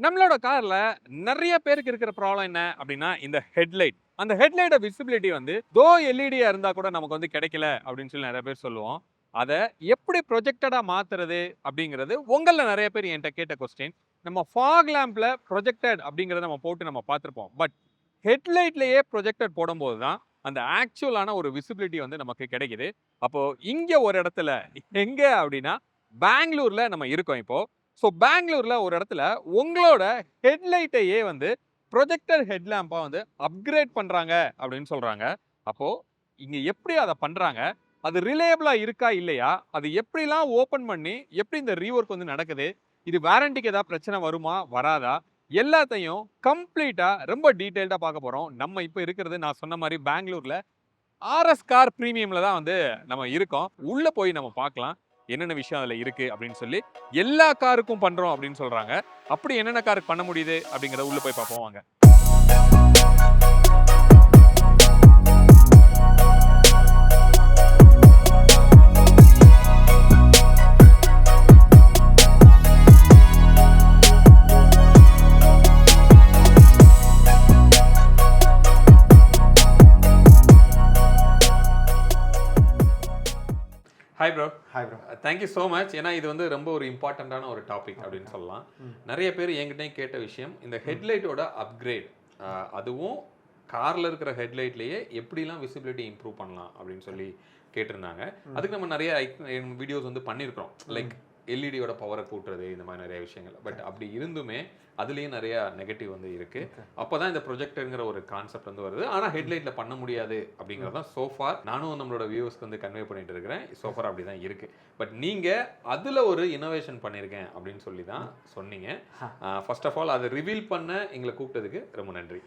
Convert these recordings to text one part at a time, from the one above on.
நம்மளோட கார்ல நிறைய பேருக்கு இருக்கிற ப்ராப்ளம் என்ன அப்படின்னா இந்த ஹெட்லைட். அந்த ஹெட்லைட்டோட விசிபிலிட்டி வந்து எல்இடியா இருந்தா கூட நமக்கு வந்து கிடைக்கல அப்படின்னு சொல்லி நிறைய பேர் சொல்லுவோம். அதை எப்படி ப்ரொஜெக்டடா மாத்துறது அப்படிங்கிறது உங்கள நிறைய பேர் என்கிட்ட கேட்ட கொஸ்டின். நம்ம ஃபாக் லேம்ப்ல ப்ரொஜெக்டட் அப்படிங்கறத நம்ம போட்டு நம்ம பார்த்திருப்போம். பட் ஹெட்லைட்லயே ப்ரொஜெக்டட் போடும்போது தான் அந்த ஆக்சுவலான ஒரு விசிபிலிட்டி வந்து நமக்கு கிடைக்குது. அப்போ இங்க ஒரு இடத்துல எங்க அப்படின்னா பெங்களூர்ல நம்ம இருக்கோம் இப்போ. ஸோ பெங்களூர்ல ஒரு இடத்துல உங்களோட ஹெட்லைட்டையே வந்து ப்ரொஜெக்டர் ஹெட்லாம்பா வந்து அப்கிரேட் பண்றாங்க அப்படின்னு சொல்றாங்க. அப்போ இங்க எப்படி அதை பண்றாங்க, அது ரிலேபிளா இருக்கா இல்லையா, அது எப்படிலாம் ஓபன் பண்ணி எப்படி இந்த ரீவொர்க் வந்து நடக்குது, இது வாரண்டிக்கு ஏதாவது பிரச்சனை வருமா வராதா, எல்லாத்தையும் கம்ப்ளீட்டா ரொம்ப டீடைல்டா பார்க்க போறோம். நம்ம இப்போ இருக்கிறது நான் சொன்ன மாதிரி பெங்களூர்ல ஆர்எஸ் கார் பிரீமியம்ல தான் வந்து நம்ம இருக்கோம். உள்ள போய் நம்ம பார்க்கலாம் என்னென்ன விஷயம் அதுல இருக்கு அப்படின்னு சொல்லி. எல்லா காருக்கும் பண்றோம் அப்படின்னு சொல்றாங்க. அப்படி என்னென்ன காருக்கு பண்ண முடியுது அப்படிங்கறத உள்ள போய் பார்ப்போம் வாங்க. Hi bro. Hi bro. Thank you so much. ஏன்னா இது வந்து ரொம்ப ஒரு இம்பார்ட்டண்ட்டான ஒரு டாபிக் அப்படின்னு சொல்லலாம். நிறைய பேர் என்கிட்டயும் கேட்ட விஷயம் இந்த ஹெட்லைட்டோட அப்கிரேட். அதுவும் காரில் இருக்கிற ஹெட்லைட்லேயே எப்படிலாம் விசிபிலிட்டி இம்ப்ரூவ் பண்ணலாம் அப்படின்னு சொல்லி கேட்டிருந்தாங்க. அதுக்கு நம்ம நிறைய வீடியோஸ் வந்து பண்ணியிருக்கிறோம். லைக் எல்இடியோட பவரை கூட்டுறது, இந்த மாதிரி நிறைய விஷயங்கள். பட் அப்படி இருந்துமே அதுலேயும் நிறைய நெகட்டிவ் வந்து இருக்கு. அப்போதான் இந்த ப்ரொஜெக்டருங்கிற ஒரு கான்செப்ட் வந்து வருது. ஆனால் ஹெட்லைட்ல பண்ண முடியாது அப்படிங்கிறது தான் சோஃபார் நானும் நம்மளோட வியூவர்ஸ்க்கு வந்து கன்வே பண்ணிட்டு இருக்கிறேன். சோஃபார் அப்படி தான் இருக்கு. பட் நீங்க அதுல ஒரு இனோவேஷன் பண்ணியிருக்கேன் அப்படின்னு சொல்லி தான் சொன்னீங்க. ஃபர்ஸ்ட் ஆஃப் ஆல் அதை ரிவீல் பண்ண எங்களை கூப்பிட்டதுக்கு ரொம்ப நன்றி.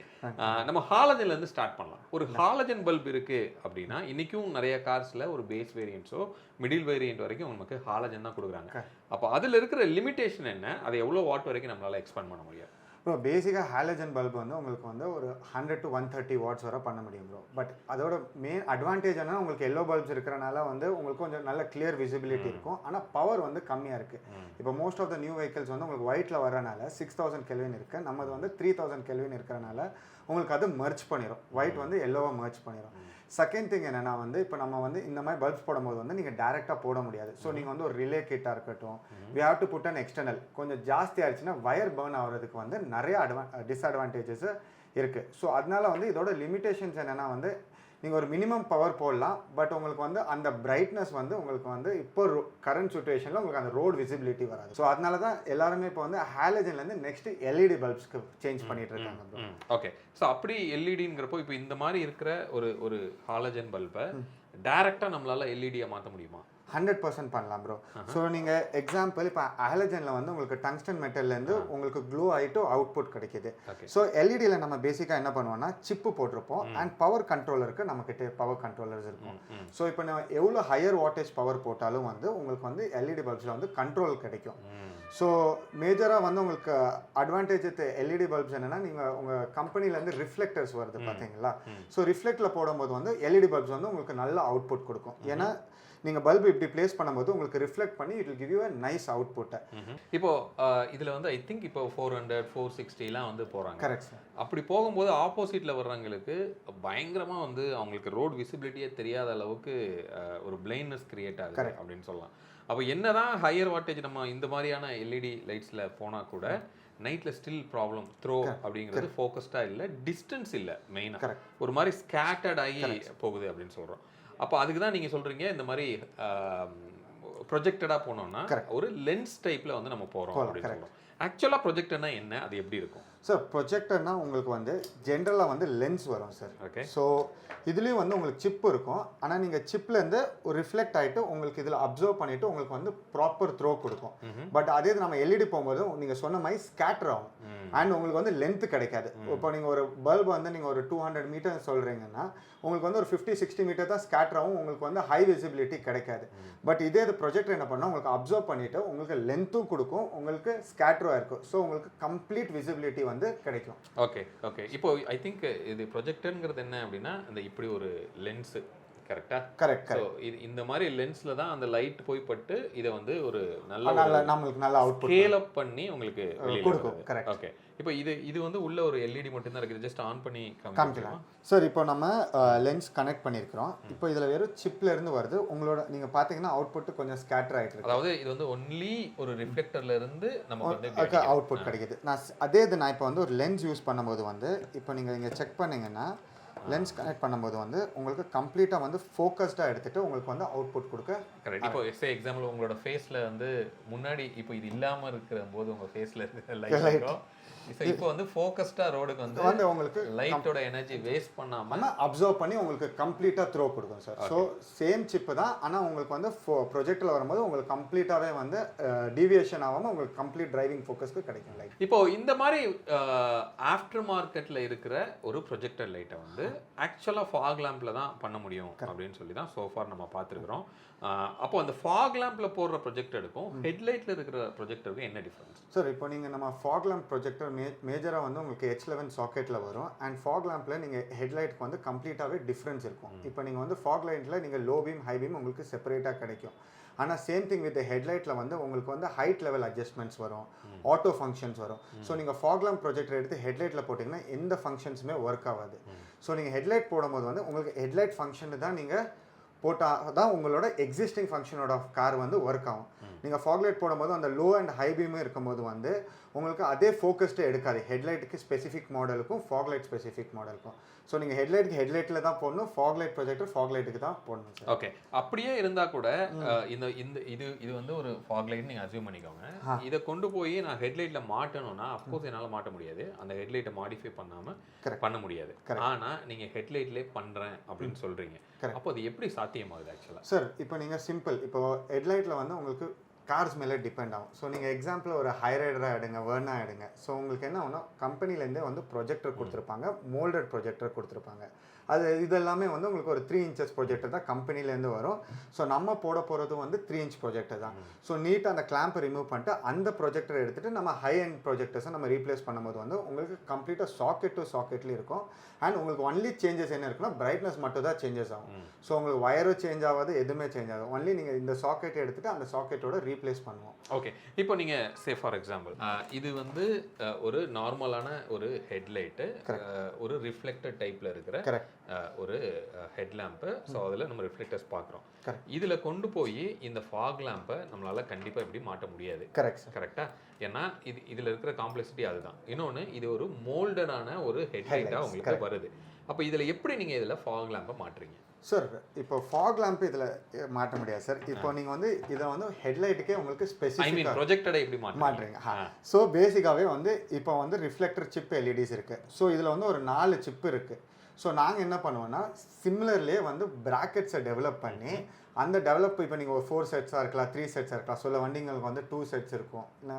நம்ம ஹாலஜன்ல இருந்து ஸ்டார்ட் பண்ணலாம். ஒரு ஹாலஜன் பல்ப் இருக்கு அப்படின்னா இன்னைக்கும் நிறைய கார்ஸ்ல ஒரு பேஸ் வேரியன்ட்ஸோ மிடில் வேரியன்ட் வரைக்கும் நமக்கு ஹாலஜன் தான் கொடுக்குறாங்க. அப்போ அதில் இருக்கிற லிமிடேஷன் என்ன, அதை எவ்வளோ வாட் வரைக்கும் நம்மளால எக்ஸ்பேண்ட் பண்ண முடியும்? ப்ரோ பேசிக்காக ஹாலஜன் பல்ப் வந்து உங்களுக்கு வந்து ஒரு 100 to 130 வாட்ஸ் வரை பண்ண முடியும் ப்ரோ. பட் அதோட மெயின் அட்வான்டேஜ் என்ன, உங்களுக்கு எல்லோ பல்ப்ஸ் இருக்கிறனால வந்து உங்களுக்கு கொஞ்சம் நல்ல கிளியர் விசிபிலிட்டி இருக்கும். ஆனால் பவர் வந்து கம்மியாக இருக்குது. இப்போ most of the new vehicles வந்து உங்களுக்கு ஒயிட்டில் வரனால 6000 கெல்வின் இருக்குது. நம்மது வந்து 3000 கெல்வின் இருக்கிறனால உங்களுக்கு அது மர்ச் பண்ணிடும். ஒயிட் வந்து எல்லோவை மர்ச் பண்ணிடும். செகண்ட் திங் என்னென்னா வந்து இப்போ நம்ம வந்து இந்த மாதிரி பல்ப்ஸ் போடும்போது வந்து நீங்கள் டேரெக்டாக போட முடியாது. ஸோ நீங்கள் வந்து ஒரு ரிலே கிட்டாக இருக்கட்டும், we have to put an external. கொஞ்சம் ஜாஸ்தி ஆயிடுச்சுன்னா வயர் பர்ன் ஆகிறதுக்கு வந்து நிறைய டிஸ்அட்வான்டேஜஸ் இருக்குது. ஸோ அதனால வந்து இதோட லிமிடேஷன்ஸ் என்னென்னா வந்து நீங்கள் ஒரு மினிமம் பவர் போடலாம். பட் உங்களுக்கு வந்து அந்த பிரைட்னஸ் வந்து உங்களுக்கு வந்து இப்போ கரண்ட் சுச்சுவேஷனில் உங்களுக்கு அந்த ரோடு விசிபிலிட்டி வராது. ஸோ அதனால தான் எல்லாருமே இப்போ வந்து ஹாலஜன்லேருந்து நெக்ஸ்ட் எல்இடி பல்ப்ஸ்க்கு சேஞ்ச் பண்ணிட்டு இருக்காங்க. ஓகே. ஸோ அப்படி எல்இடிங்கிறப்போ இப்போ இந்த மாதிரி இருக்கிற ஒரு ஹாலஜன் பல்பை டைரக்டாக நம்மளால எல்இடியை மாற்ற முடியுமா? 100% பண்ணலாம் ப்ரோ. ஸோ நீங்கள் எக்ஸாம்பிள் இப்போ ஹாலஜனில் வந்து உங்களுக்கு டங்ஸ்டன் மெட்டல்லேருந்து உங்களுக்கு க்ளோ ஆகிட்டு அவுட்புட் கிடைக்கிது. ஸோ எல்இடியில் நம்ம பேசிக்காக என்ன பண்ணுவோம்னா சிப்பு போட்டிருப்போம் அண்ட் பவர் கண்ட்ரோலருக்கு நம்மக்கிட்ட பவர் கண்ட்ரோலர்ஸ் இருக்கும். ஸோ இப்போ நம்ம எவ்வளோ ஹையர் வாட்டேஜ் பவர் போட்டாலும் வந்து உங்களுக்கு வந்து எல்இடி பல்ப்ஸில் வந்து கண்ட்ரோல் கிடைக்கும். ஸோ மேஜராக வந்து உங்களுக்கு அட்வான்டேஜ் எல்இடி பல்ப்ஸ் என்னென்னா நீங்கள் உங்கள் கம்பெனிலேருந்து ரிஃப்ளெக்டர்ஸ் வருது பார்த்தீங்களா. ஸோ ரிஃப்ளெக்டில் போடும்போது வந்து எல்இடி பல்ப்ஸ் வந்து உங்களுக்கு நல்ல அவுட்புட் கொடுக்கும். ஏன்னா நீங்கள் பல்பு இப்படி பிளேஸ் பண்ணும்போது உங்களுக்கு ரிஃப்ளெக்ட் பண்ணி it will give you a nice அவுட்புட்டை. இப்போ இதில் வந்து ஐ திங்க் இப்போ 400 460 வந்து போகிறாங்க. Correct sir. அப்படி போகும்போது ஆப்போசிட்டில் வர்றவங்களுக்கு பயங்கரமாக வந்து அவங்களுக்கு ரோடு விசிபிலிட்டியே தெரியாத அளவுக்கு ஒரு பிளைண்ட்னஸ் கிரியேட் ஆகுது அப்படின்னு சொல்லலாம். அப்போ என்னதான் ஹையர் வாட்டேஜ் நம்ம இந்த மாதிரியான எல்இடி லைட்ஸில் போனால் கூட நைட்டில் ஸ்டில் ப்ராப்ளம். த்ரோ அப்படிங்கிறது ஃபோக்கஸ்டாக இல்லை, டிஸ்டன்ஸ் இல்லை, மெயினாக ஒரு மாதிரி ஸ்கேட்டர்ட் ஆகி போகுது அப்படின்னு சொல்கிறோம். அப்போ அதுக்கு தான் நீங்கள் சொல்கிறீங்க இந்த மாதிரி ப்ரொஜெக்டடாக போனோம்னா ஒரு லென்ஸ் டைப்பில் வந்து நம்ம போகிறோம் அப்படின்னு சொல்கிறோம். ஆக்சுவலாக ப்ரொஜெக்டர்னா என்ன, அது எப்படி இருக்கும் சார்? ப்ரொஜெக்டர்னா உங்களுக்கு வந்து ஜென்ரலாக வந்து லென்ஸ் வரும் சார். ஓகே. ஸோ இதுலேயும் வந்து உங்களுக்கு சிப் இருக்கும். ஆனால் நீங்கள் சிப்லேருந்து ஒரு ரிஃப்ளெக்ட் ஆகிட்டு உங்களுக்கு இதில் அப்சர்வ் பண்ணிவிட்டு உங்களுக்கு வந்து ப்ராப்பர் த்ரோ கொடுக்கும். பட் அதே நம்ம எல்இடி போகும்போது நீங்கள் சொன்ன மாதிரி ஸ்கேட்டர் ஆகும் அண்ட் உங்களுக்கு வந்து லென்த்து கிடைக்காது. இப்போ நீங்கள் ஒரு பல்ப் வந்து நீங்கள் ஒரு 200 மீட்டர் சொல்கிறீங்கன்னா உங்களுக்கு வந்து ஒரு 50-60 மீட்டர் தான் ஸ்கேட்டர் ஆகும். உங்களுக்கு வந்து ஹை விசிபிலிட்டி கிடைக்காது. பட் இதே இது ப்ரொஜெக்டர் என்ன பண்ணால் உங்களுக்கு அப்சர்வ் பண்ணிவிட்டு உங்களுக்கு லென்த்தும் கொடுக்கும், உங்களுக்கு ஸ்கேட்டரும் இருக்கும். ஸோ உங்களுக்கு கம்ப்ளீட் விசிபிலிட்டி வந்து கிடைக்கும். Okay okay. இப்போ ஐ திங்க் இது ப்ரொஜெக்டர்ங்கிறது என்ன அப்படின்னா இந்த இப்படி ஒரு லென்ஸு கரெக்டா? கரெக்ட் ஸோ இது இந்த மாதிரி லென்ஸ்ல தான் அந்த லைட் போய் பட்டு இதை வந்து ஒரு நல்ல நம்மளுக்கு நல்ல அவுட்புட் ஸ்கேல் அப் பண்ணி உங்களுக்கு கொடுக்கும். கரெக்ட். ஓகே. இப்போ இது வந்து உள்ள ஒரு எல்இடி மட்டும் தான் இருக்குது. ஜஸ்ட் ஆன் பண்ணி காமிக்கலாம் சார். இப்போ நம்ம லென்ஸ் கனெக்ட் பண்ணியிருக்கிறோம். இப்போ இதில் வெறும் சிப்ல இருந்து வருது. உங்களோட நீங்கள் பார்த்தீங்கன்னா அவுட்புட் கொஞ்சம் ஸ்கேட்டர் ஆகிட்டு இருக்கு. அதாவது இது வந்து ஒன்லி ஒரு ரிஃப்ளெக்டர்ல இருந்து நமக்கு வந்து அவுட்புட் கிடைக்குது. அதே இது நான் இப்போ வந்து ஒரு லென்ஸ் யூஸ் பண்ணும்போது வந்து இப்போ நீங்கள் இங்கே செக் பண்ணீங்கன்னா லென்ஸ் கனெக்ட் பண்ணும்போது வந்து உங்களுக்கு கம்ப்ளீட்டாக வந்து ஃபோக்கஸ்டாக எடுத்துகிட்டு உங்களுக்கு வந்து அவுட்புட் கொடுக்க. கரெக்ட். இப்போ எக்ஸாம்பிள் உங்களோட ஃபேஸில் வந்து முன்னாடி இப்போ இது இல்லாமல் இருக்கிற போது உங்கள் ஃபேஸில் லைட் இப்போ வந்து ஃபோக்கஸ்டாக ரோடுக்கு வந்து உங்களுக்கு லைட்டோட எனர்ஜி வேஸ்ட் பண்ணாமல் அப்சர்வ் பண்ணி உங்களுக்கு கம்ப்ளீட்டாக த்ரோ கொடுக்கும் சார். ஸோ சேம் சிப்பு தான், ஆனால் உங்களுக்கு வந்து ப்ரொஜெக்டில் வரும்போது உங்களுக்கு கம்ப்ளீட்டாகவே வந்து டீவியேஷன் ஆகாமல் உங்களுக்கு கம்ப்ளீட் டிரைவிங் ஃபோக்கஸ்க்கு கிடைக்கும் லைட். இப்போ இந்த மாதிரி ஆஃப்டர் மார்க்கெட்டில் இருக்கிற ஒரு ப்ரொஜெக்டர் லைட்டை வந்து ஆக்சுவலாக ஃபாக் லேம்பில் தான் பண்ண முடியும் அப்படின்னு சொல்லி தான் சோஃபார் நம்ம பார்த்துருக்குறோம். அப்போ அந்த ஃபாக் லேம்பில் போடுற ப்ரொஜெக்டருக்கும் ஹெட்லைட்டில் இருக்கிற ப்ரொஜெக்டருக்கும் என்ன டிஃப்ரென்ஸ் சார்? இப்போ நீங்கள் நம்ம ஃபாக் லேம்ப் ப்ரொஜெக்டர் மேஜராக வந்து உங்களுக்கு H11 சாக்கெட்டில் வரும். அண்ட் ஃபாக் லேம்பில் நீங்கள் ஹெட்லைட்டுக்கு வந்து கம்ப்ளீட்டாகவே டிஃப்ரென்ஸ் இருக்கும். இப்போ நீங்கள் வந்து ஃபாக் லைட்டில் நீங்கள் லோ பீம் ஹை பீம் உங்களுக்கு செப்பரேட்டாக கிடைக்கும். ஆனால் சேம் திங் வித் ஹெட்லைட்டில் வந்து உங்களுக்கு வந்து ஹைட் லெவல் அட்ஜஸ்ட்மெண்ட்ஸ் வரும், ஆட்டோ ஃபங்க்ஷன்ஸ் வரும். ஸோ நீங்கள் ஃபாக் லேம்ப் ப்ரொஜெக்டர் எடுத்து ஹெட்லைட்டில் போட்டிங்கன்னா எந்த ஃபங்க்ஷன்ஸுமே ஒர்க் ஆகாது. ஸோ நீங்கள் ஹெட்லைட் போடும்போது வந்து உங்களுக்கு ஹெட்லைட் ஃபங்க்ஷனு தான் நீங்கள் போட்டால் தான் உங்களோட எக்ஸிஸ்டிங் ஃபங்க்ஷனோட கார் வந்து ஒர்க் ஆகும். நீங்கள் ஃபாக் லைட் போடும்போது அந்த லோ அண்ட் ஹை பீமும் இருக்கும்போது வந்து உங்களுக்கு அதே ஃபோக்கஸ்ட்டு எடுக்காது. ஹெட்லைட்டுக்கு ஸ்பெசிஃபிக் மாடலுக்கும் ஃபாக் லைட் ஸ்பெசிஃபிக் மாடலுக்கும். ஸோ நீங்கள் ஹெட்லைட்டில் தான் போடணும், ஃபாக் லைட் ப்ரொஜெக்டர் ஃபாக் லைட்டுக்கு தான் போடணும் சார். ஓகே. அப்படியே இருந்தால் கூட இந்த இந்த இது வந்து ஒரு ஃபாக் லைட் நீங்கள் அசியூம் பண்ணிக்கோங்க. இதை கொண்டு போய் நான் ஹெட்லைட்டில் மாட்டணும்னா அஃப்கோர்ஸ் என்னால் மாட்ட முடியாது. அந்த ஹெட்லைட்டை மாடிஃபை பண்ணாமல் பண்ண முடியாது. ஆனால் நீங்கள் ஹெட்லைட்லேயே பண்ணுறேன் அப்படின்னு சொல்கிறீங்க. அப்போ அது எப்படி சாத்தியமாகுது ஆக்சுவலாக? சார் இப்போ நீங்கள் சிம்பிள், இப்போ ஹெட்லைட்டில் வந்து உங்களுக்கு கார்ஸ் மேலே டிபெண்ட் ஆகும். ஸோ நீங்கள் எக்ஸாம்பிள் ஒரு ஹைரைடராக எடுங்க, வேர்னா எடுங்க. ஸோ உங்களுக்கு என்ன ஆகும்னா கம்பெனிலேருந்தே வந்து ப்ரொஜெக்டர் கொடுத்துருப்பாங்க, மோல்டட் ப்ரொஜெக்டர் கொடுத்துருப்பாங்க. அது இதெல்லாமே வந்து உங்களுக்கு ஒரு 3 inches ப்ரொஜெக்டர் தான் கம்பெனிலேருந்து வரும். ஸோ நம்ம போட போகிறதும் வந்து 3 inch ப்ரொஜெக்டர் தான். ஸோ நீட்டாக அந்த கிளாம்பை ரிமூவ் பண்ணிட்டு அந்த ப்ரொஜெக்டரை எடுத்துகிட்டு நம்ம ஹை அண்ட் ப்ரொஜெக்டர்ஸை நம்ம ரீப்ளேஸ் பண்ணும்போது வந்து உங்களுக்கு கம்ப்ளீட்டாக சாக்கெட் டு சாக்கெட்லேயும் இருக்கும். அண்ட் உங்களுக்கு ஒன்லி சேஞ்சஸ் என்ன இருக்குன்னா பிரைட்னஸ் மட்டும் தான் சேஞ்சஸ் ஆகும். ஸோ உங்களுக்கு வயரும் சேஞ்ச் ஆகாது, எதுவுமே சேஞ்ச் ஆகும். ஒன்லி நீங்கள் இந்த சாக்கெட்டை எடுத்துகிட்டு அந்த சாக்கெட்டோட ரீப்ளேஸ் பண்ணுவோம். ஓகே. இப்போ நீங்கள் ஃபார் எக்ஸாம்பிள் இது வந்து ஒரு நார்மலான ஒரு ஹெட்லைட்டு, ஒரு ரிஃப்ளெக்டர் டைப்பில் இருக்கிற ஒரு ஹெட் லேம்பு. ஸோ அதில் நம்ம ரிஃப்ளெக்டர்ஸ் பார்க்குறோம். இதில் கொண்டு போய் இந்த ஃபாக் லேம்பை நம்மளால் கண்டிப்பாக எப்படி மாட்ட முடியாது. கரெக்டாக? ஏன்னா இதில் இருக்கிற காம்ப்ளெக்சிட்டி அதுதான். இன்னொன்று இது ஒரு மோல்டடான ஒரு ஹெட்லைட்டாக உங்களுக்கு வருது. அப்போ இதில் எப்படி நீங்கள் இதில் ஃபாக் லேம்பை மாட்டுறீங்க? சார் இப்போ ஃபாக் லேம்ப் இதில் மாட்ட முடியாது சார். இப்போ நீங்கள் வந்து இதை வந்து ஹெட்லைட்டுக்கே உங்களுக்கு ஸ்பெசிஃபிக் ப்ரொஜெக்டரை எப்படி மாட்டுறீங்க. ஸோ பேசிக்காகவே வந்து இப்போ வந்து ரிஃப்ளெக்டர் சிப் எல்இடிஸ் இருக்குது. ஸோ இதில் வந்து ஒரு 4 சிப்பு இருக்குது. ஸோ நாங்கள் என்ன பண்ணுவோம்னா சிமிலர்லேயே வந்து ப்ராக்கெட்ஸை டெவலப் பண்ணி அந்த டெவலப் இப்போ நீங்கள் ஒரு 4 செட்ஸாக இருக்கலாம், 3 செட்ஸாக இருக்கலாம். சில வண்டிங்களுக்கு வந்து 2 செட்ஸ் இருக்கும், இல்லை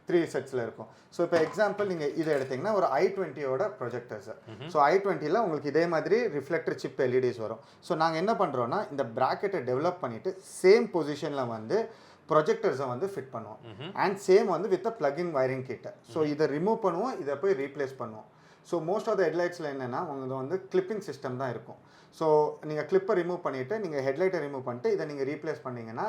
3 செட்ஸில் இருக்கும். ஸோ இப்போ எக்ஸாம்பிள் நீங்கள் இதை எடுத்திங்கன்னா ஒரு i20யோட ப்ரொஜெக்டர் சார். ஸோ i20யில் உங்களுக்கு இதே மாதிரி ரிஃப்ளெக்டர் சிப் எல்இடிஸ் வரும். ஸோ நாங்கள் என்ன பண்ணுறோன்னா இந்த ப்ராக்கெட்டை டெவலப் பண்ணிவிட்டு சேம் பொசிஷனில் வந்து ப்ரொஜெக்டர்ஸை வந்து ஃபிட் பண்ணுவோம். அண்ட் சேம் வந்து வித் அ பிளக்இன் வயரிங் கிட்ட. ஸோ இதை ரிமூவ் பண்ணுவோம், இதை போய் ரீப்ளேஸ் பண்ணுவோம். ஸோ மோஸ்ட் ஆஃப் த ஹெட்லைட்ஸில் என்னென்னா உங்களுக்கு வந்து கிளிப்பிங் சிஸ்டம் தான் இருக்கும். ஸோ நீங்கள் கிளிப்பை ரிமூவ் பண்ணிவிட்டு நீங்கள் ஹெட்லைட்டை ரிமூவ் பண்ணிட்டு இதை நீங்கள் ரீப்ளேஸ் பண்ணிங்கன்னா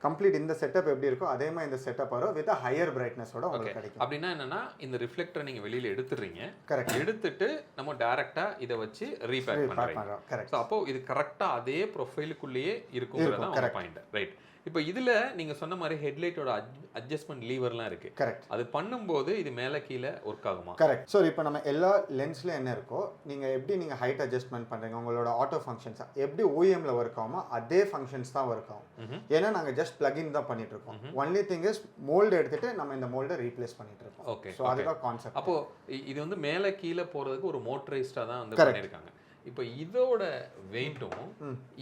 கம்ப்ளீட் இந்த செட்டப் எப்படி இருக்கோ அதே மாதிரி இந்த செட்டப் வரும் வித் ஹையர் பிரைட்னஸோட உங்களுக்கு கிடைக்கும். அப்படின்னா என்னன்னா இந்த ரிஃப்ளெக்டரை நீங்கள் வெளியில் எடுத்துடுறீங்க. கரெக்ட். எடுத்துட்டு நம்ம டைரெக்டாக இதை வச்சு ரீபேக் பண்ணுறோம். கரெக்ட். அப்போ இது கரெக்டாக அதே ப்ரொஃபைலுக்குள்ளேயே இருக்குங்கிறதான் பாயிண்ட். ரைட். இப்போ இதில் நீங்கள் சொன்ன மாதிரி ஹெட்லைட்டோட அட்ஜஸ்ட்மெண்ட் லீவர்லாம் இருக்குது. கரெக்ட். அது பண்ணும்போது இது மேலே கீழே ஒர்க் ஆகுமா? கரெக்ட். ஸோ இப்போ நம்ம எல்லா லென்ஸில் என்ன இருக்கோ நீங்கள் எப்படி நீங்கள் ஹைட் அட்ஜஸ்ட்மெண்ட் பண்ணுறீங்க, உங்களோட ஆட்டோ ஃபங்க்ஷன்ஸ் எப்படி ஓஎம்ல ஒர்க் ஆகுமோ அதே ஃபங்க்ஷன்ஸ் தான் ஒர்க் ஆகும். ஏன்னா நாங்கள் ஜஸ்ட் பிளக்இன் தான் பண்ணிட்டு இருக்கோம். ஒன்லி திங் இஸ் மோல்டு எடுத்துட்டு நம்ம இந்த மோல்டை ரீப்ளேஸ் பண்ணிட்டு இருக்கோம். ஓகே. ஸோ அதுதான் கான்செப்ட். அப்போ இது வந்து மேலே கீழே போகிறதுக்கு ஒரு மோட்டரைஸ்டாக தான் வந்து பண்ணியிருக்காங்க. இப்போ இதோட வெயிட்டும்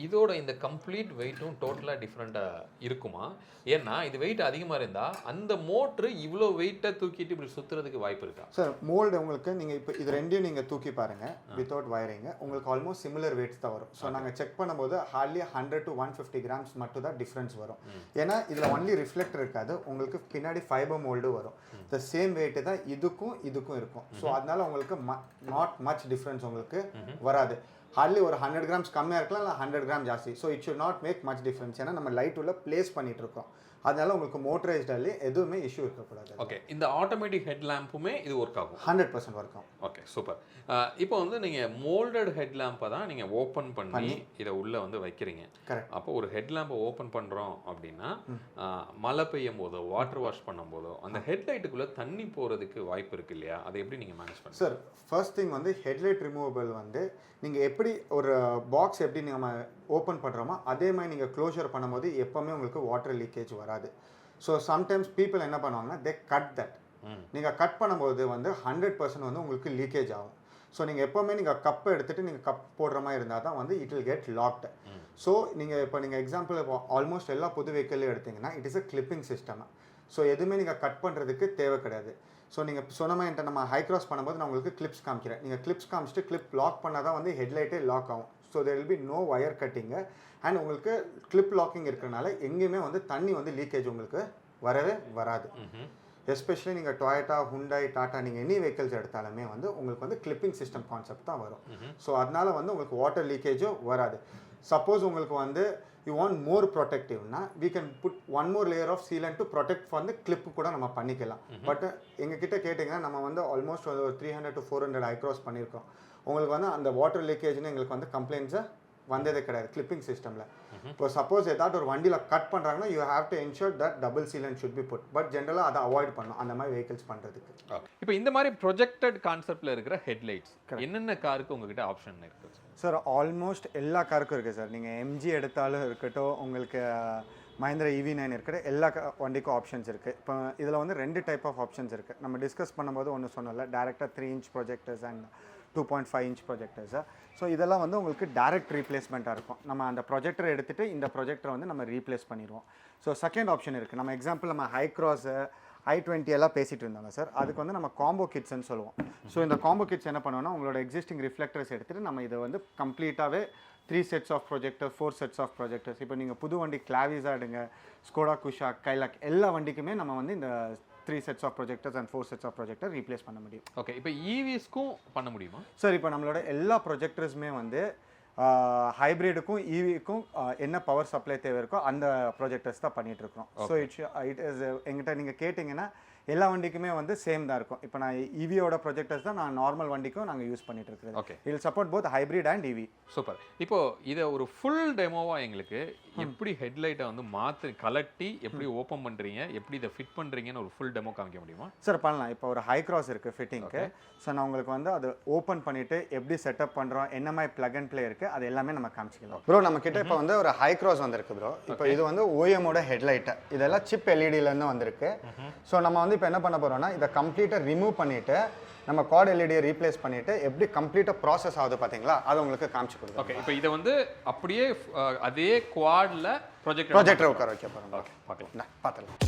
இதோட இந்த கம்ப்ளீட் வெயிட்டும் டோட்டலாக டிஃப்ரெண்ட்டாக இருக்குமா? ஏன்னா இது வெயிட் அதிகமாக இருந்தால் அந்த மோட்ரு இவ்வளோ வெயிட்டை தூக்கிட்டு இப்படி சுற்றுறதுக்கு வாய்ப்பு இருக்கா? சார் மோல்டு உங்களுக்கு நீங்கள் இப்போ இது ரெண்டையும் நீங்கள் தூக்கி பாருங்கள் வித்தவுட் வயரிங்க உங்களுக்கு ஆல்மோஸ்ட் சிமிலர் வெயிட்ஸ் தான் வரும். ஸோ நாங்கள் செக் பண்ணும்போது ஹார்ட்லி 100 to 150 grams மட்டும் தான் டிஃப்ரென்ஸ் வரும். ஏன்னா இதில் ஒன்லி ரிஃப்ளெக்டர் இருக்காது, உங்களுக்கு பின்னாடி ஃபைபர் மோல்டு வரும். த சேம் வெயிட்டு தான் இதுக்கும் இருக்கும். ஸோ அதனால உங்களுக்கு நாட் மச் டிஃப்ரென்ஸ் உங்களுக்கு வராது. ஹார்ட்லி ஒரு 100 கிராம்ஸ் கம்மியாக இருக்கலாம் இல்லை 100 கிராம் ஜாஸ்தி. So it should not make much difference. ஏன்னா நம்ம லைட் உள்ள பிளேஸ் பண்ணிட்டு இருக்கோம், அதனால உங்களுக்கு மோட்டரைஸ்டாலே எதுவுமே இஷ்யூ இருக்கக்கூடாது. ஓகே, இந்த ஆட்டோமேட்டிக் ஹெட் லேம்புமே இது ஒர்க் ஆகும்? 100% ஒர்க் ஆகும். Okay, super. இப்போ வந்து நீங்கள் மோல்டட் ஹெட் லேம்பை தான் நீங்கள் ஓப்பன் பண்ணி இதை உள்ளே வந்து வைக்கிறீங்க. கரெக்ட். அப்போ ஒரு ஹெட் லேம்பை ஓப்பன் பண்ணுறோம் அப்படின்னா மழை பெய்யும் போதோ வாட்டர் வாஷ் பண்ணும் போதோ அந்த ஹெட்லைட்டுக்குள்ளே தண்ணி போகிறதுக்கு வாய்ப்பு இருக்கு இல்லையா? அதை எப்படி நீங்கள் மேனேஜ் பண்ணுங்க? சார், ஃபர்ஸ்ட் திங் வந்து ஹெட்லைட் ரிமூவபிள் வந்து நீங்கள் எப்படி ஒரு பாக்ஸ் எப்படி நம்ம ஓப்பன் பண்ணுறோமோ அதே மாதிரி நீங்கள் க்ளோஷர் பண்ணும்போது எப்போவுமே உங்களுக்கு வாட்டர் லீக்கேஜ் வராது. ஸோ சம்டைம்ஸ் பீப்புள் என்ன பண்ணுவாங்கன்னா தே கட் தட். நீங்கள் கட் பண்ணும்போது வந்து 100% வந்து உங்களுக்கு லீக்கேஜ் ஆகும். ஸோ நீங்கள் எப்போவுமே நீங்கள் கப்பை எடுத்துகிட்டு நீங்கள் கப் போடுற மாதிரி இருந்தால் தான் வந்து it will get logged. So நீங்கள் எக்ஸாம்பிள் இப்போ ஆல்மோஸ்ட் எல்லா புது வெஹிக்கிளையும் எடுத்திங்கன்னா it is a clipping system. So எதுவுமே நீங்கள் கட் பண்ணுறதுக்கு தேவை கிடையாது. ஸோ நீங்கள் சொன்ன மாதிரி நம்ம ஹை கிராஸ் பண்ணும்போது நான் உங்களுக்கு கிளிப்ஸ் காமிக்கிறேன். நீங்கள் கிளிப்ஸ் காமிச்சிட்டு கிளிப் லாக் பண்ணால் தான் வந்து ஹெட்லைட்டே லாக் ஆகும். So there will be no wire cutting. And உங்களுக்கு கிளிப் லாக்கிங் இருக்கிறனால எங்கேயுமே வந்து தண்ணி வந்து லீக்கேஜ் உங்களுக்கு வரவே வராது. எஸ்பெஷலி நீங்கள் டொயோட்டா, ஹுண்டாய், டாட்டா நீங்கள் எனி வெஹிக்கிள்ஸ் எடுத்தாலுமே வந்து உங்களுக்கு வந்து கிளிப்பிங் சிஸ்டம் கான்செப்ட் தான் வரும். ஸோ அதனால வந்து உங்களுக்கு வாட்டர் லீக்கேஜும் வராது. சப்போஸ் உங்களுக்கு வந்து யூ வாண்ட் மோர் ப்ரொடெக்டிவ்னா we can put one more layer of sealant to protect வந்து கிளிப்பு கூட நம்ம பண்ணிக்கலாம். பட் எங்ககிட்ட கேட்டிங்கன்னா நம்ம வந்து ஆல்மோஸ்ட் ஒரு 300 to 400 ஹை கிராஸ் பண்ணியிருக்கோம். உங்களுக்கு வந்து அந்த வாட்டர் லீக்கேஜ்னு எங்களுக்கு வந்து கம்ப்ளைண்ட்ஸை வந்ததே கிடையாது கிளிப்பிங் சிஸ்டமில். இப்போ சப்போஸ் ஏதாவது ஒரு வண்டியில் கட் பண்ணுறாங்கன்னா you have to ensure that double sealant should be put. But ஜென்ரலாக அதை அவாய்ட் பண்ணணும் அந்த மாதிரி வெஹிக்கிள்ஸ் பண்ணுறதுக்கு. இப்போ இந்த மாதிரி ப்ரொஜெக்டட் கான்செப்டில் இருக்கிற ஹெட்லைட்ஸ் என்னென்ன காருக்கு உங்ககிட்ட ஆப்ஷன் இருக்குது? சார் ஆல்மோஸ்ட் எல்லா காருக்கும் இருக்குது சார். நீங்கள் எம்ஜி எடுத்தாலும் இருக்கட்டும், உங்களுக்கு மஹிந்திரா EV9 இருக்கட்டும், எல்லா வண்டிக்கும் ஆப்ஷன்ஸ் இருக்குது. இப்போ இதில் வந்து 2 டைப் ஆஃப் ஆப்ஷன்ஸ் இருக்குது. நம்ம டிஸ்கஸ் பண்ணும்போது ஒன்று சொன்னல டேரெக்டாக 3 inch projectors and 2.5 inch projectors. So இதெல்லாம் வந்து உங்களுக்கு டேரெக்ட் ரீப்ளேஸ்மெண்ட்டாக இருக்கும். நம்ம அந்த ப்ரொஜெக்டரை எடுத்துகிட்டு இந்த ப்ரொஜெக்டரை வந்து நம்ம ரீப்ளேஸ் பண்ணிடுவோம். ஸோ செகண்ட் ஆப்ஷன் இருக்குது. நம்ம எக்ஸாம்பிள் நம்ம ஹை கிராஸு i20 எல்லாம் பேசிகிட்டு இருந்தாங்க சார். அதுக்கு வந்து நம்ம காம்போ கிட்ஸ்ன்னு சொல்லுவோம். ஸோ இந்த காம்போ கிட்ஸ் என்ன பண்ணுவோம்னா உங்களோட எக்ஸிஸ்டிங் ரிஃப்ளெக்டர்ஸ் எடுத்துகிட்டு நம்ம இதை வந்து கம்ப்ளீட்டாகவே 3 sets of projector, 4 sets of projectors. இப்போ நீங்கள் புது வண்டி கிளாவிஸாக எடுங்க, ஸ்கோடா குஷாக், கைலாக் எல்லா வண்டிக்குமே நம்ம வந்து இந்த 3 sets of projectors and 4 sets of projector replace பண்ண முடியும். ஓகே, இப்போ EVஸ்க்கும் பண்ண முடியுமா சார்? இப்போ நம்மளோட எல்லா ப்ரொஜெக்டர்ஸுமே வந்து ஹைப்ரிடுக்கும் EVக்கும் என்ன பவர் சப்ளை தேவை இருக்கோ அந்த ப்ரொஜெக்டர்ஸ் தான் பண்ணிகிட்டு இருக்கோம். ஸோ இட் இஸ் எங்கிட்ட நீங்கள் கேட்டிங்கன்னா எல்லா வண்டிக்குமே வந்து சேம் தான் இருக்கும். இப்போ நான் EVயோட ப்ரொஜெக்டர்ஸ் தான் நான் நார்மல் வண்டிக்கும் நாங்கள் யூஸ் பண்ணிட்டு இருக்கிறது. Okay, will support both hybrid and EV. Super. இப்போ இதை ஒரு ஃபுல் டெமோவாக எங்களுக்கு எப்படி ஹெட்லைட்டை வந்து மாற்றி கலட்டி எப்படி ஓப்பன் பண்ணுறீங்க, எப்படி இதை ஃபிட் பண்ணுறீங்கன்னு ஒரு ஃபுல் டெமோ காமிக்க முடியுமா? சார் பண்ணலாம். இப்போ ஒரு ஹை கிராஸ் இருக்குது ஃபிட்டிங்க்கு. ஸோ நான் உங்களுக்கு வந்து அது ஓப்பன் பண்ணிவிட்டு எப்படி செட்டப் பண்ணுறோம், என்ன மாதிரி ப்ளக் அண்ட் ப்ளே இருக்குது, அது எல்லாமே நம்ம காமிச்சிக்கலாம். ப்ரோ நம்ம கிட்ட இப்போ வந்து ஒரு ஹை கிராஸ் வந்திருக்கு ப்ரோ. இப்போ இது வந்து OEMோட ஹெட்லைட்டு, இதெல்லாம் சிப் LEDலேருந்து வந்திருக்கு. ஸோ நம்ம வந்து இப்போ என்ன பண்ண போகிறோம்னா இதை கம்ப்ளீட்டாக ரிமூவ் பண்ணிவிட்டு நம்ம குவாட் எல்இடியை ரீப்ளேஸ் பண்ணிவிட்டு எப்படி கம்ப்ளீட்டாக ப்ராசஸ் ஆகுது பார்த்தீங்களா, அதை உங்களுக்கு காமிச்சு கொடுக்கும். ஓகே, இப்போ இதை வந்து அப்படியே அதே குவாடில் ப்ரொஜெக்டர் உட்கார வைக்க போகிறோம். ஓகே, பார்க்கலாம், பார்த்துக்கலாம்.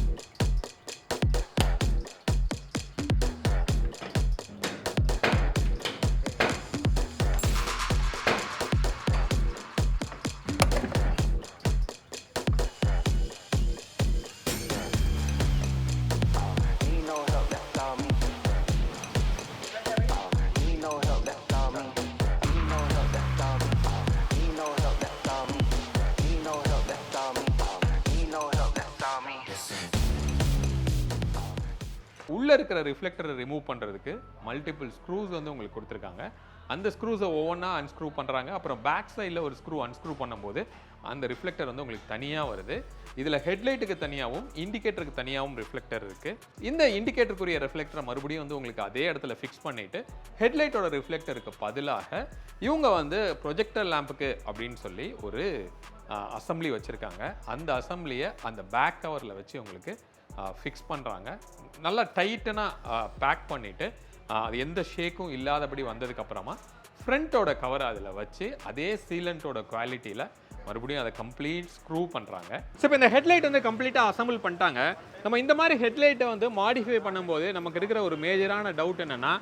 உள்ளே இருக்கிற ரிஃப்ளெக்டரை ரிமூவ் பண்ணுறதுக்கு மல்டிபிள் ஸ்க்ரூஸ் வந்து உங்களுக்கு கொடுத்துருக்காங்க. அந்த ஸ்க்ரூஸை ஒவ்வொன்றா அன்ஸ்க்ரூ பண்ணுறாங்க. அப்புறம் பேக் சைடில் ஒரு ஸ்க்ரூ அன்ஸ்க்ரூ பண்ணும்போது அந்த ரிஃப்ளெக்டர் வந்து உங்களுக்கு தனியாக வருது. இதில் ஹெட்லைட்டுக்கு தனியாகவும் இண்டிகேட்டருக்கு தனியாகவும் ரிஃப்ளெக்டர் இருக்குது. இந்த இண்டிகேட்டருக்குரிய ரிஃப்ளெக்டரை மறுபடியும் வந்து உங்களுக்கு அதே இடத்துல ஃபிக்ஸ் பண்ணிவிட்டு ஹெட்லைட்டோட ரிஃப்ளெக்டருக்கு பதிலாக இவங்க வந்து ப்ரொஜெக்டர் லேம்புக்கு அப்படின்னு சொல்லி ஒரு அசம்பிளி வச்சுருக்காங்க. அந்த அசம்பிளியை அந்த பேக் கவரில் வச்சு உங்களுக்கு ஃபிக்ஸ் பண்ணுறாங்க. நல்லா டைட்டனாக பேக் பண்ணிவிட்டு அது எந்த ஷேக்கும் இல்லாதபடி வந்ததுக்கப்புறமா ஃப்ரண்ட்டோட கவர் அதில் வச்சு அதே சீலண்ட்டோட குவாலிட்டியில் மறுபடியும் அதை கம்ப்ளீட் ஸ்க்ரூ பண்ணுறாங்க. ஸோ இப்போ இந்த ஹெட்லைட் வந்து கம்ப்ளீட்டாக அசம்பிள் பண்ணிட்டாங்க. நம்ம இந்த மாதிரி ஹெட்லைட்டை வந்து மாடிஃபை பண்ணும்போது நமக்கு இருக்கிற ஒரு மேஜரான டவுட் என்னென்னா,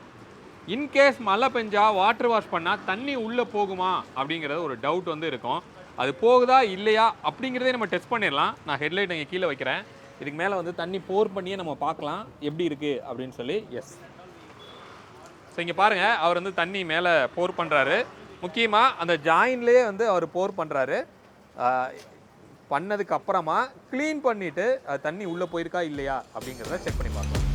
இன்கேஸ் மழை பெஞ்சா வாட்டர் வாஷ் பண்ணால் தண்ணி உள்ளே போகுமா அப்படிங்கிறது ஒரு டவுட் வந்து இருக்கும். அது போகுதா இல்லையா அப்படிங்கிறதே நம்ம டெஸ்ட் பண்ணிடலாம். நான் ஹெட்லைட் இங்கே கீழே வைக்கிறேன். இதுக்கு மேலே வந்து தண்ணி போர் பண்ணியே நம்ம பார்க்கலாம் எப்படி இருக்குது அப்படின்னு சொல்லி. எஸ், ஸோ இங்கே பாருங்கள், அவர் வந்து தண்ணி மேலே போர் பண்ணுறாரு. முக்கியமாக அந்த ஜாயின்லேயே வந்து அவர் போர் பண்ணுறாரு. பண்ணதுக்கு அப்புறமா க்ளீன் பண்ணிவிட்டு தண்ணி உள்ளே போயிருக்கா இல்லையா அப்படிங்கிறத செக் பண்ணி பார்க்கலாம்.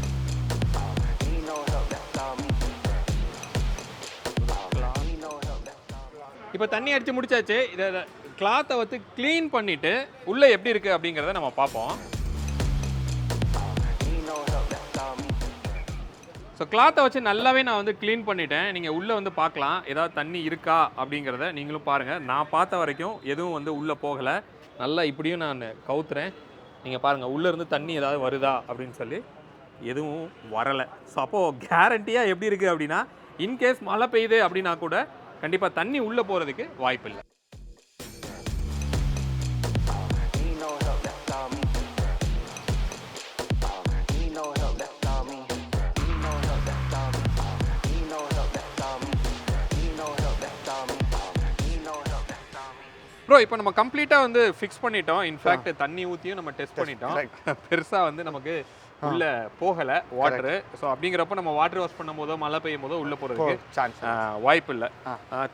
இப்போ தண்ணி அடித்து முடிச்சாச்சு. இதை கிளாத்தை வந்து க்ளீன் பண்ணிவிட்டு உள்ளே எப்படி இருக்குது அப்படிங்கிறத நம்ம பார்ப்போம். ஸோ கிளாத்தை வச்சு நல்லாவே நான் வந்து க்ளீன் பண்ணிட்டேன். நீங்கள் உள்ளே வந்து பார்க்கலாம் ஏதாவது தண்ணி இருக்கா அப்படிங்கிறத நீங்களும் பாருங்கள். நான் பார்த்த வரைக்கும் எதுவும் வந்து உள்ளே போகலை. நல்லா இப்படியும் நான் கவுத்துறேன். நீங்கள் பாருங்கள் உள்ளேருந்து தண்ணி ஏதாவது வருதா அப்படின்னு சொல்லி எதுவும் வரலை. ஸோ அப்போது கேரண்டியாக எப்படி இருக்குது அப்படின்னா, இன்கேஸ் மழை பெய்யுது அப்படின்னா கூட கண்டிப்பாக தண்ணி உள்ளே போகிறதுக்கு வாய்ப்பு இல்லை. ப்ரோ இப்போ நம்ம கம்ப்ளீட்டாக வந்து ஃபிக்ஸ் பண்ணிட்டோம். இன்ஃபேக்ட் தண்ணி ஊற்றியும் நம்ம டெஸ்ட் பண்ணிட்டோம். பெருசாக வந்து நமக்கு உள்ள போகலை வாட்டரு. ஸோ அப்படிங்கிறப்ப நம்ம வாட்டர் வாஷ் பண்ணும் போதோ மழை பெய்யும் போதோ உள்ளே போகிறதுக்கு வாய்ப்பு இல்லை.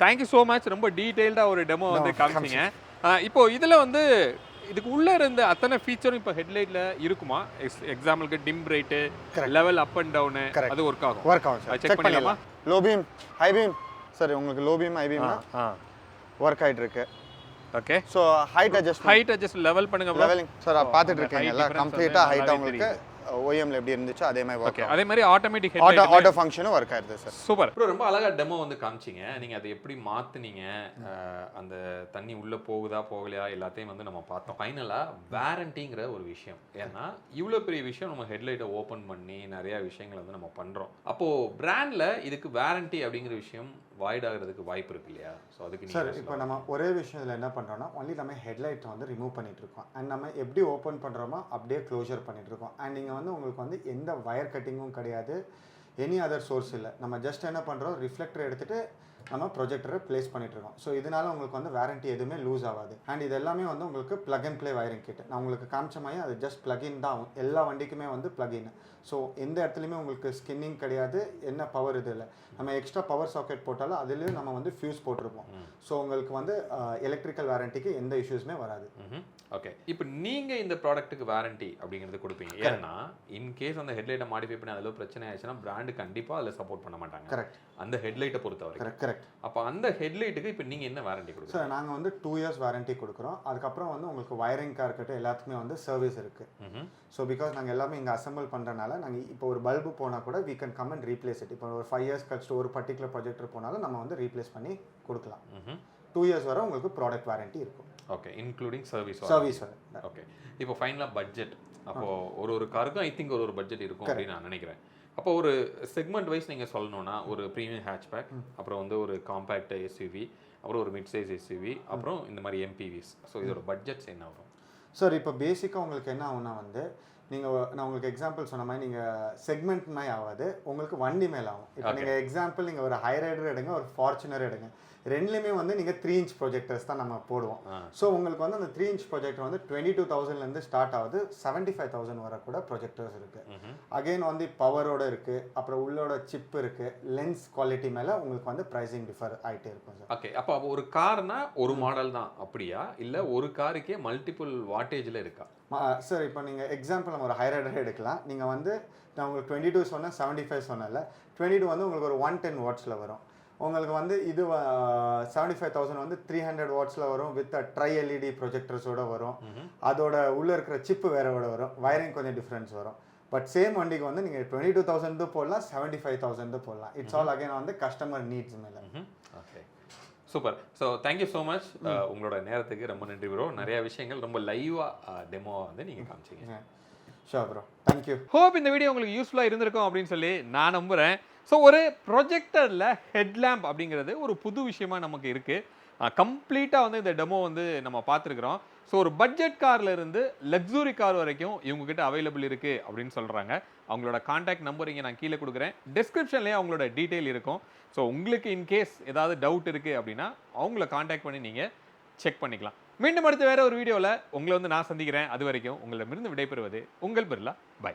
Thank you so much. ரொம்ப டீட்டெயில்டாக ஒரு டெமோ வந்து காமிச்சிங்க. இப்போ இதில் வந்து இதுக்கு உள்ளே இருந்த அத்தனை ஃபீச்சரும் இப்போ ஹெட்லைட்டில் இருக்குமா? எக்ஸாம்பிளுக்கு dim bright, level up and down, அது ஒர்க் ஆகும். செக் பண்ணிடலாமா? Low beam, high beam. சரி, உங்களுக்கு low beam, high beam work ஆகிட்டு இருக்கு. Okay. So height adjust level பண்ணுங்க. லெவலிங் சார் பார்த்துட்டு இருக்கீங்கல்ல, கம்ப்ளீட்டாக ஹைட்டாக உங்களுக்கு ஓஎம்ல எப்படி இருந்துச்சோ அதே மாதிரி ஓகே. அதே மாதிரி ஆட்டோமேட்டிக் ஆட்டோ ஃபங்க்ஷனும் ஒர்க் ஆயிருது சார். Super bro. ரொம்ப அழகா டெமோ வந்து காமிச்சிங்க. நீங்க அதை எப்படி மாத்துனீங்க, அந்த தண்ணி உள்ள போகுதா போகலையா எல்லாத்தையும் வந்து நம்ம பார்த்தோம். ஃபைனலா வாரண்டிங்கிற ஒரு விஷயம், ஏன்னா இவ்வளோ பெரிய விஷயம் நம்ம ஹெட்லைட்டை ஓப்பன் பண்ணி நிறைய விஷயங்கள் வந்து நம்ம பண்றோம். அப்போ பிராண்ட்ல இதுக்கு வாரண்டி அப்படிங்கிற விஷயம் வாய்ட் ஆகிறதுக்கு வாய்ப்பு இருக்கு இல்லையா? ஸோ அதுக்கு சார் இப்போ நம்ம ஒரே விஷயத்தில் என்ன பண்ணுறோம்னா, ஒன்லி நம்ம ஹெட்லைட்டை வந்து ரிமூவ் பண்ணிட்டு இருக்கோம். அண்ட் நம்ம எப்படி ஓப்பன் பண்ணுறோமோ அப்படியே க்ளோஷர் பண்ணிட்டு இருக்கோம். அண்ட் நீங்கள் வந்து உங்களுக்கு வந்து எந்த வயர் கட்டிங்கும் கிடையாது, எனி அதர் சோர்ஸ் இல்லை. நம்ம ஜஸ்ட் என்ன பண்ணுறோம், ரிஃப்ளெக்டர் எடுத்துகிட்டு நம்ம ப்ரொஜெக்டரை ப்ளேஸ் பண்ணிட்டு இருக்கோம். ஸோ இதனால உங்களுக்கு வந்து வாரண்டி எதுவுமே லூஸ் ஆகாது. அண்ட் இது எல்லாமே வந்து உங்களுக்கு plug and play wiring kit. நான் உங்களுக்கு காமிச்ச மாதிரி அது ஜஸ்ட் ப்ளக்இன் தான் ஆகும். எல்லா வண்டிக்குமே வந்து ப்ளக்இன். ஸோ எந்த இடத்துலையுமே உங்களுக்கு ஸ்கின்னிங் கிடையாது, என்ன பவர் இது இல்லை. நம்ம எக்ஸ்ட்ரா பவர் சாக்கெட் போட்டாலும் அதுலேயும் நம்ம வந்து ஃபியூஸ் போட்டிருப்போம். ஸோ உங்களுக்கு வந்து எலக்ட்ரிக்கல் வாரண்டிக்கு எந்த இஷ்யூஸுமே வராது. ஓகே. இப்போ நீங்கள் இந்த ப்ராடக்ட்டுக்கு வாரண்டி அப்படிங்கிறது கொடுப்பீங்க. ஏன்னா இன்கேஸ் அந்த ஹெட்லைட்டை மாடிஃபை பண்ணி அதில் பிரச்சனை ஆயிடுச்சுன்னா பிராண்டு கண்டிப்பாக அதில் சப்போர்ட் பண்ண மாட்டாங்க. கரெக்ட். அந்த ஹெட்லைட்டை பொறுத்தவரை கரெக்ட். அப்போ அந்த ஹெட்லைட்டுக்கு இப்போ நீங்கள் என்ன வாரண்டி கொடுக்குறீங்க? சார் நாங்கள் வந்து 2 years வாரண்டி கொடுக்குறோம். அதுக்கப்புறம் வந்து உங்களுக்கு வயரிங்காக இருக்கட்டும் எல்லாத்துக்குமே வந்து சர்வீஸ் இருக்குது. ஸோ பிகாஸ் நாங்கள் எல்லாமே இங்கே அசம்பிள் பண்ணுறதுனால நாங்கள் இப்போ ஒரு பல்பு போனால் கூட we can come and replace it. இப்போ ஒரு 5 years கழிச்சு ஒரு பர்டிகுலர் ப்ரொஜெக்டர் போனாலும் நம்ம வந்து ரீப்ளேஸ் பண்ணி கொடுக்கலாம். 2 years வரை உங்களுக்கு ப்ராடக்ட் வாரண்டி இருக்கும். Okay, including service. ஓகே. இப்போ ஃபைனலாக பட்ஜெட். அப்போது ஒரு காருக்கும் ஐ திங்க் ஒரு பட்ஜெட் இருக்கும் அப்படின்னு நான் நினைக்கிறேன். அப்போ ஒரு செக்மெண்ட் வைஸ் நீங்கள் சொல்லணும்னா, ஒரு ப்ரீமியம் ஹேட்ச்பேக், அப்புறம் வந்து ஒரு காம்பேக்ட் எஸ்யூவி, அப்புறம் ஒரு மிட் சைஸ் எஸ்யூவி, அப்புறம் இந்த மாதிரி எம்பிவிஸ். ஸோ இதோட பட்ஜெட்ஸ் என்ன வரும் சார்? இப்போ பேசிக்காக உங்களுக்கு என்ன ஆகும்னா வந்து நான் உங்களுக்கு எக்ஸாம்பிள் சொன்ன மாதிரி நீங்கள் செக்மெண்ட் மாதிரி ஆகாது, உங்களுக்கு வண்டி மேலே ஆகும். இப்போ நீங்கள் எக்ஸாம்பிள் நீங்கள் ஒரு ஹை ரைடர் எடுங்க, ஒரு ஃபார்ச்சுனர் எடுங்க, ரெண்டுலேயுமே வந்து நீங்கள் 3 inch ப்ரொஜெக்டர்ஸ் தான் நம்ம போடுவோம். ஸோ உங்களுக்கு வந்து அந்த 3 inch ப்ரொஜெக்டர் வந்து 22,000லேருந்து ஸ்டார்ட் ஆகுது, 75,000 வரை கூட ப்ரொஜெக்டர்ஸ் இருக்குது. அகெயின் வந்து பவரோட இருக்குது, அப்புறம் உள்ளோட சிப் இருக்குது, லென்ஸ் குவாலிட்டி மேலே உங்களுக்கு வந்து ப்ரைஸிங் டிஃபர் ஆகிட்டே இருக்கும் சார். ஓகே. அப்போ ஒரு கார்னா ஒரு மாடல் தான் அப்படியா, இல்லை ஒரு காருக்கே மல்டிபிள் வாட்டேஜில் இருக்கா? சார் இப்போ நீங்கள் எக்ஸாம்பிள் நம்ம ஒரு ஹை ரைடரே எடுக்கலாம். நீங்கள் வந்து நான் உங்களுக்கு 22 சொன்னேன், 75 சொன்னேன்ல, 22 வந்து உங்களுக்கு ஒரு 110 wattsல வரும். உங்களுக்கு வந்து இது 75,000 வந்து 300 wattsல வரும், வித் ட்ரை எல்இடி ப்ரொஜெக்டர்ஸோட வரும். அதோட உள்ளே இருக்கிற சிப்பு வேறோட வரும், வயரிங் கொஞ்சம் டிஃப்ரென்ஸ் வரும். பட் சேம் வண்டிக்கு வந்து நீங்கள் 22,000 போடலாம், 75,000 போடலாம். இட்ஸ் ஆல் அகைன் வந்து கஸ்டமர் நீட்ஸ் மேலே. Okay, super. So thank you so much. உங்களோட நேரத்துக்கு ரொம்ப நன்றி ப்ரோ. நிறைய விஷயங்கள் ரொம்ப லைவாக டெமோவாக வந்து நீங்கள் காமிச்சிங்க. Sure bro, thank you. ஹோப் இந்த வீடியோ உங்களுக்கு யூஸ்ஃபுல்லாக இருந்திருக்கும் அப்படின்னு சொல்லி நான் நம்புகிறேன். ஸோ ஒரு ப்ரொஜெக்டரில் ஹெட்லேம்ப் அப்படிங்கிறது ஒரு புது விஷயமா நமக்கு இருக்குது. கம்ப்ளீட்டாக வந்து இந்த டெமோ வந்து நம்ம பார்த்துருக்குறோம். ஸோ ஒரு பட்ஜெட் கார்ல இருந்து லக்ஸுரி கார் வரைக்கும் இவங்ககிட்ட அவைலபிள் இருக்குது அப்படின்னு சொல்கிறாங்க. அவங்களோட கான்டாக்ட் நம்பர் இங்கே நான் கீழே கொடுக்குறேன், டிஸ்கிரிப்ஷன்லேயே அவங்களோட டீட்டெயில் இருக்கும். ஸோ உங்களுக்கு இன்கேஸ் ஏதாவது டவுட் இருக்குது அப்படின்னா அவங்கள கான்டாக்ட் பண்ணி நீங்கள் செக் பண்ணிக்கலாம். மீண்டும் அடுத்து வேறு ஒரு வீடியோவில் உங்களை வந்து நான் சந்திக்கிறேன். அது வரைக்கும் உங்களிடமிருந்து விடைபெறுவது உங்கள் பிர்லா. பை.